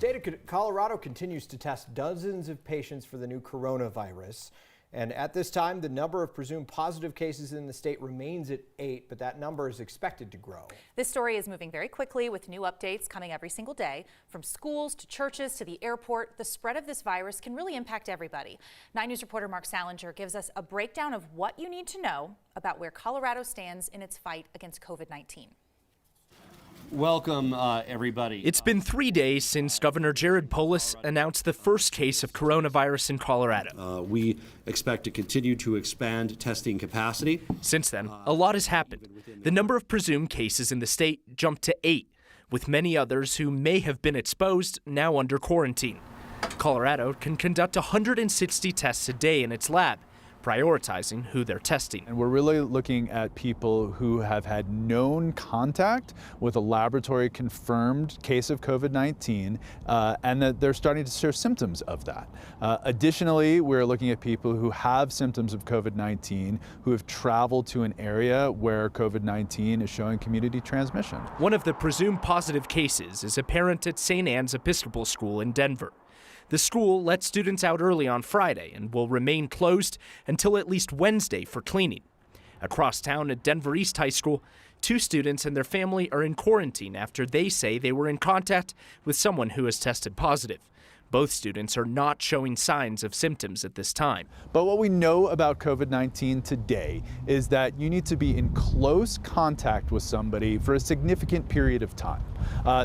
state of Colorado continues to test dozens of patients for the new coronavirus. And at this time, the number of presumed positive cases in the state remains at 8, but that number is expected to grow. This story is moving very quickly with new updates coming every single day. From schools to churches to the airport, the spread of this virus can really impact everybody. 9 News reporter Mark Salinger gives us a breakdown of what you need to know about where Colorado stands in its fight against COVID-19. Welcome, everybody. It's been 3 days since Governor Jared Polis announced the first case of coronavirus in Colorado. We expect to continue to expand testing capacity. Since then, a lot has happened. The number of presumed cases in the state jumped to 8, with many others who may have been exposed now under quarantine. Colorado can conduct 160 tests a day in its lab, prioritizing who they're testing. And we're really looking at people who have had known contact with a laboratory confirmed case of COVID-19 and that they're starting to show symptoms of that. Additionally, we're looking at people who have symptoms of COVID-19 who have traveled to an area where COVID-19 is showing community transmission. One of the presumed positive cases is a parent at St. Anne's Episcopal School in Denver. The school let students out early on Friday and will remain closed until at least Wednesday for cleaning. Across town at Denver East High School, 2 students and their family are in quarantine after they say they were in contact with someone who has tested positive. Both students are not showing signs of symptoms at this time. But what we know about COVID-19 today is that you need to be in close contact with somebody for a significant period of time.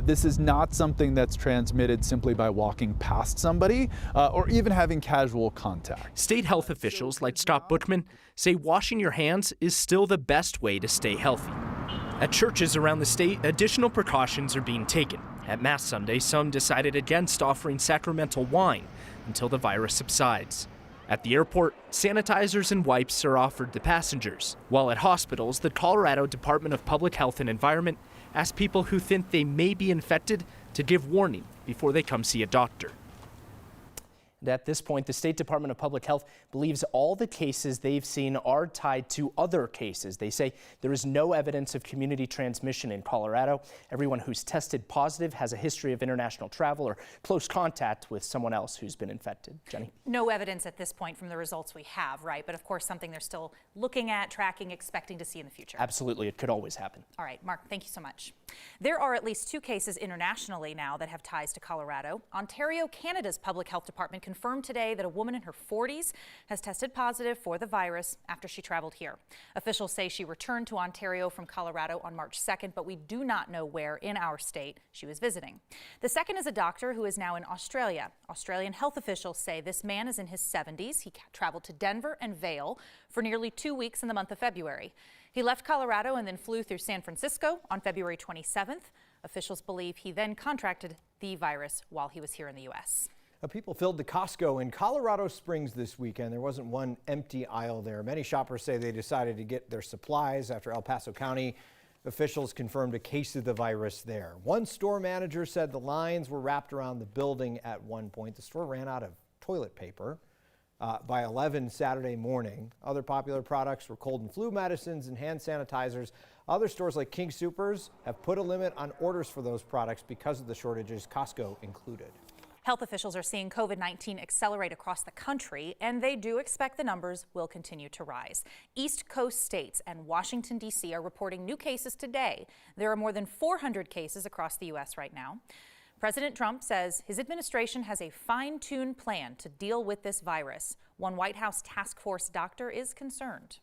This is not something that's transmitted simply by walking past somebody or even having casual contact. State health officials like Scott Bookman say washing your hands is still the best way to stay healthy. At churches around the state, additional precautions are being taken. At Mass Sunday, some decided against offering sacramental wine until the virus subsides. At the airport, sanitizers and wipes are offered to passengers. While at hospitals, the Colorado Department of Public Health and Environment asked people who think they may be infected to give warning before they come see a doctor. And at this point, the State Department of Public Health believes all the cases they've seen are tied to other cases. They say there is no evidence of community transmission in Colorado. Everyone who's tested positive has a history of international travel or close contact with someone else who's been infected. Jenny? No evidence at this point from the results we have, right? But of course, something they're still looking at, tracking, expecting to see in the future. Absolutely. It could always happen. All right, Mark, thank you so much. There are at least 2 cases internationally now that have ties to Colorado. Ontario, Canada's Public Health Department confirmed today that a woman in her 40s has tested positive for the virus after she traveled here. Officials say she returned to Ontario from Colorado on March 2nd, but we do not know where in our state she was visiting. The second is a doctor who is now in Australia. Australian health officials say this man is in his 70s. He traveled to Denver and Vail for nearly 2 weeks in the month of February. He left Colorado and then flew through San Francisco on February 27th. Officials believe he then contracted the virus while he was here in the U.S. People filled the Costco in Colorado Springs this weekend. There wasn't one empty aisle there. Many shoppers say they decided to get their supplies after El Paso County officials confirmed a case of the virus there. One store manager said the lines were wrapped around the building at one point. The store ran out of toilet paper by 11 Saturday morning. Other popular products were cold and flu medicines and hand sanitizers. Other stores like King Soopers have put a limit on orders for those products because of the shortages, Costco included. Health officials are seeing COVID-19 accelerate across the country, and they do expect the numbers will continue to rise. East Coast states and Washington, D.C. are reporting new cases today. There are more than 400 cases across the U.S. right now. President Trump says his administration has a fine-tuned plan to deal with this virus. One White House task force doctor is concerned.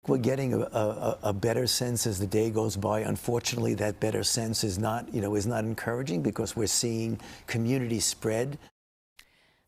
We're getting a better sense as the day goes by. Unfortunately, that better sense is not encouraging because we're seeing community spread.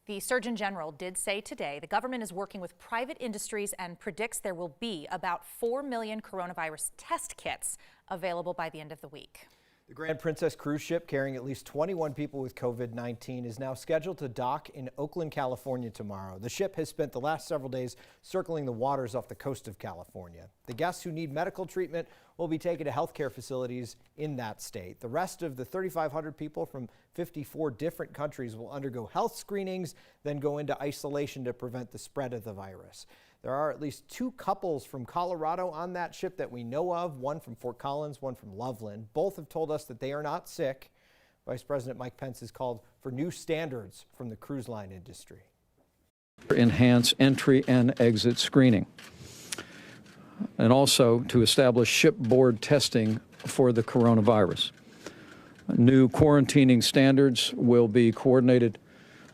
The Surgeon General did say today the government is working with private industries and predicts there will be about 4 million coronavirus test kits available by the end of the week. The Grand Princess cruise ship carrying at least 21 people with COVID-19 is now scheduled to dock in Oakland, California tomorrow. The ship has spent the last several days circling the waters off the coast of California. The guests who need medical treatment will be taken to healthcare facilities in that state. The rest of the 3,500 people from 54 different countries will undergo health screenings, then go into isolation to prevent the spread of the virus. There are at least 2 couples from Colorado on that ship that we know of, one from Fort Collins, one from Loveland. Both have told us that they are not sick, Vice President Mike Pence has called for new standards from the cruise line industry. Enhance entry and exit screening, and also to establish shipboard testing for the coronavirus. New quarantining standards will be coordinated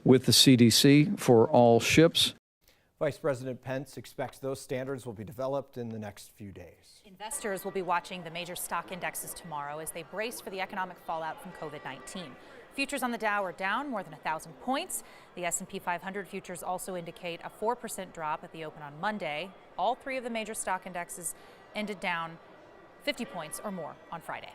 with the CDC for all ships. Vice President Pence expects those standards will be developed in the next few days. Investors will be watching the major stock indexes tomorrow as they brace for the economic fallout from COVID-19. Futures on the Dow are down more than 1,000 points. The S&P 500 futures also indicate a 4% drop at the open on Monday. All three of the major stock indexes ended down 50 points or more on Friday.